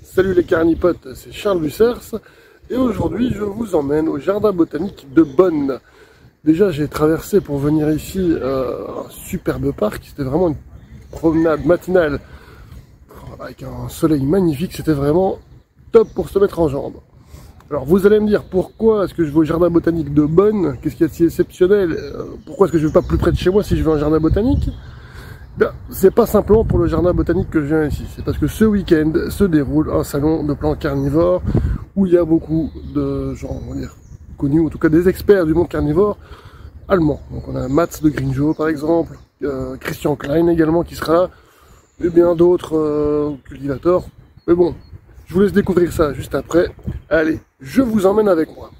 Salut les carnipotes, c'est Charles Bussers et aujourd'hui je vous emmène au jardin botanique de Bonn. Déjà j'ai traversé pour venir ici un superbe parc, c'était vraiment une promenade matinale avec un soleil magnifique, c'était vraiment top pour se mettre en jambes. Alors vous allez me dire pourquoi est-ce que je vais au jardin botanique de Bonn, qu'est-ce qu'il y a de si exceptionnel, pourquoi est-ce que je vais pas plus près de chez moi si je vais à un jardin botanique? C'est pas simplement pour le jardin botanique que je viens ici, c'est parce que ce week-end se déroule un salon de plantes carnivores où il y a beaucoup de gens, on va dire, connus, en tout cas des experts du monde carnivore allemand. Donc on a Mats de Grinjo par exemple, Christian Klein également qui sera là, et bien d'autres cultivateurs. Mais bon, je vous laisse découvrir ça juste après. Allez, je vous emmène avec moi.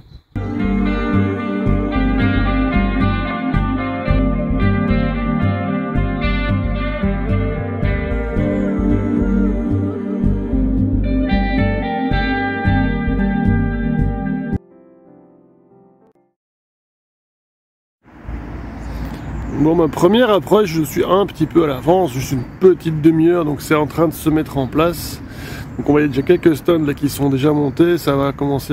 Bon, ma première approche, je suis un petit peu à l'avance, juste une petite demi-heure, donc c'est en train de se mettre en place. Donc on voit déjà quelques stands là qui sont déjà montés, ça va commencer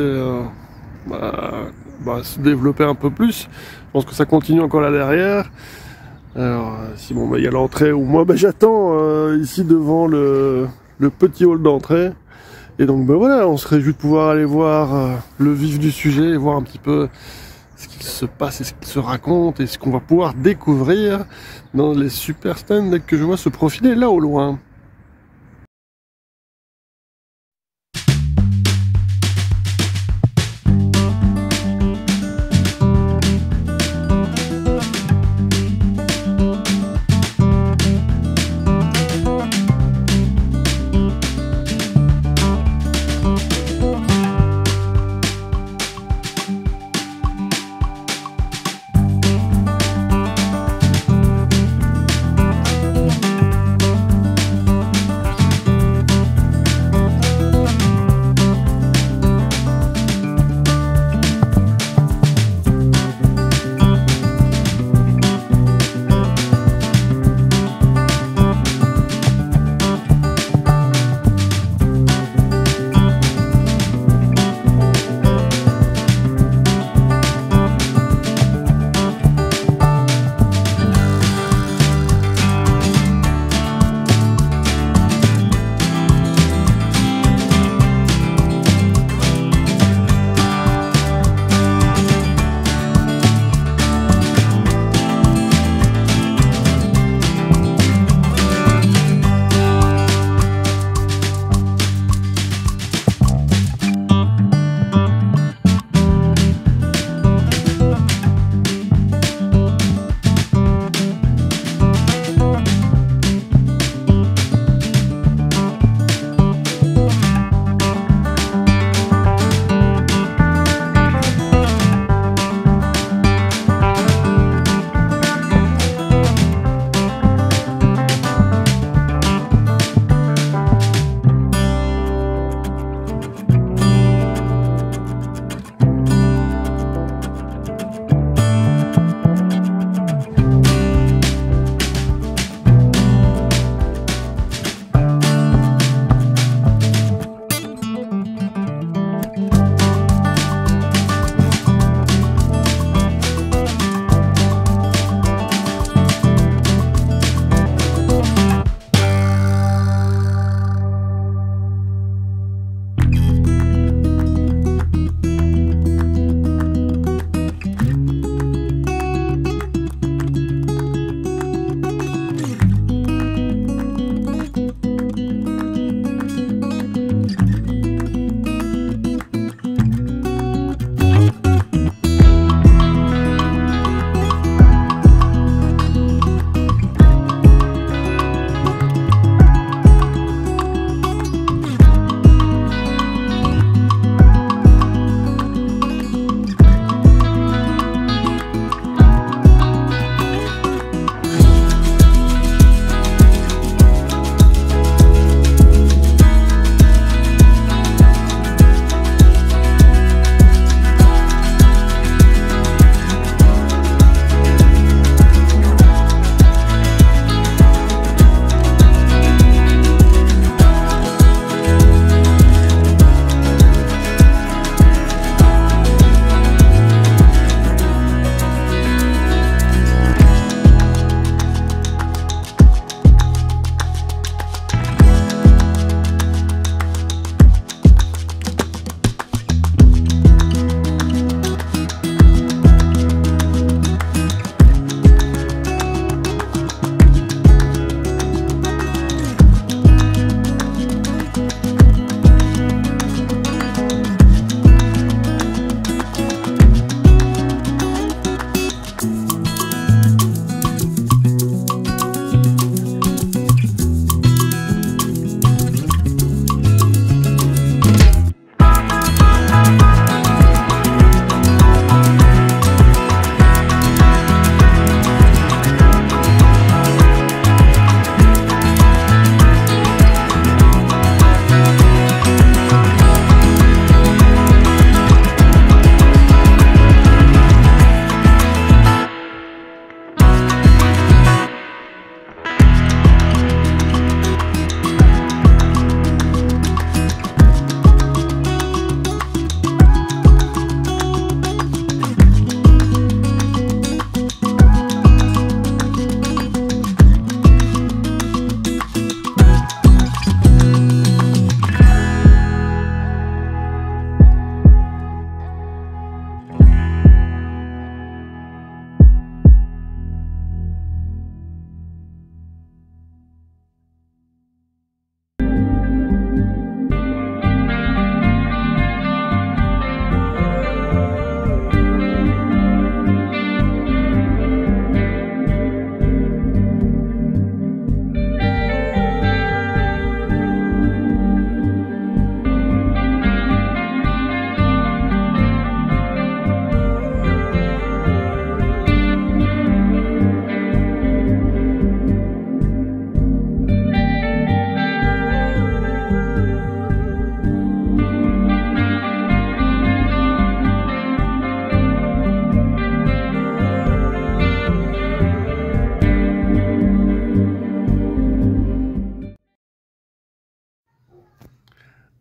à se développer un peu plus. Je pense que ça continue encore là derrière. Alors, si bon, il y a l'entrée où moi j'attends ici devant le petit hall d'entrée. Et donc voilà, on se réjouit de pouvoir aller voir le vif du sujet et voir un petit peu ce qu'il se passe et ce qu'il se raconte et ce qu'on va pouvoir découvrir dans les super stands que je vois se profiler là au loin.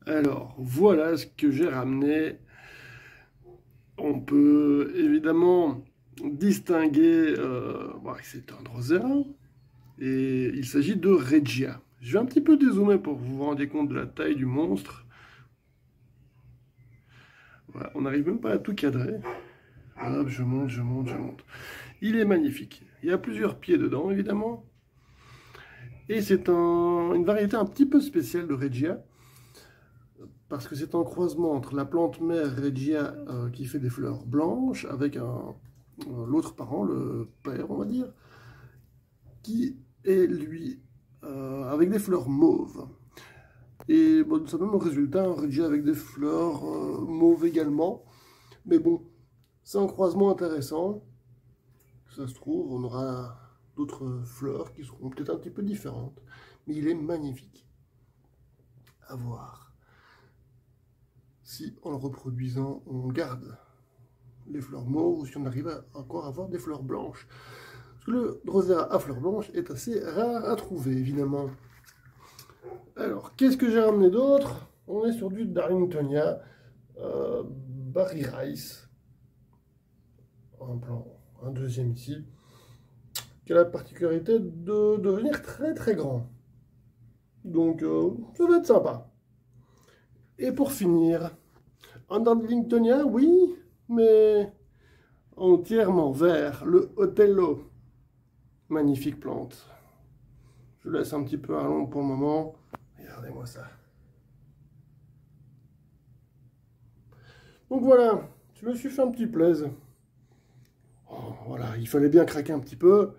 Alors, voilà ce que j'ai ramené. On peut évidemment distinguer, c'est un Drosera, et il s'agit de Regia. Je vais un petit peu dézoomer pour que vous vous rendiez compte de la taille du monstre. Voilà, on n'arrive même pas à tout cadrer. Hop, je monte, je monte, je monte. Il est magnifique. Il y a plusieurs pieds dedans, évidemment. Et c'est une variété un petit peu spéciale de Regia, parce que c'est un croisement entre la plante mère Regia qui fait des fleurs blanches avec l'autre parent, le père, on va dire, qui est, lui, avec des fleurs mauves. Et bon, ça donne au résultat un Regia avec des fleurs mauves également. Mais bon, c'est un croisement intéressant. Ça se trouve, on aura d'autres fleurs qui seront peut-être un petit peu différentes. Mais il est magnifique à voir. Si, en le reproduisant, on garde les fleurs mauves, ou si on arrive à encore avoir des fleurs blanches. Parce que le Drosera à fleurs blanches est assez rare à trouver, évidemment. Alors, qu'est-ce que j'ai ramené d'autre? On est sur du Darlingtonia Barry Rice. Un deuxième ici. Qui a la particularité de devenir très très grand. Donc, ça va être sympa. Et pour finir, un Darlingtonia, oui, mais entièrement vert, le Otello. Magnifique plante. Je laisse un petit peu à l'ombre pour le moment. Regardez-moi ça. Donc voilà, je me suis fait un petit plaisir. Oh, voilà, il fallait bien craquer un petit peu.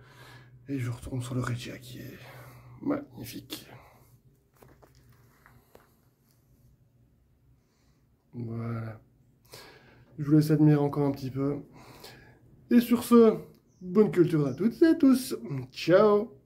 Et je retourne sur le Regia qui est magnifique. Voilà. Je vous laisse admirer encore un petit peu. Et sur ce, bonne culture à toutes et à tous. Ciao!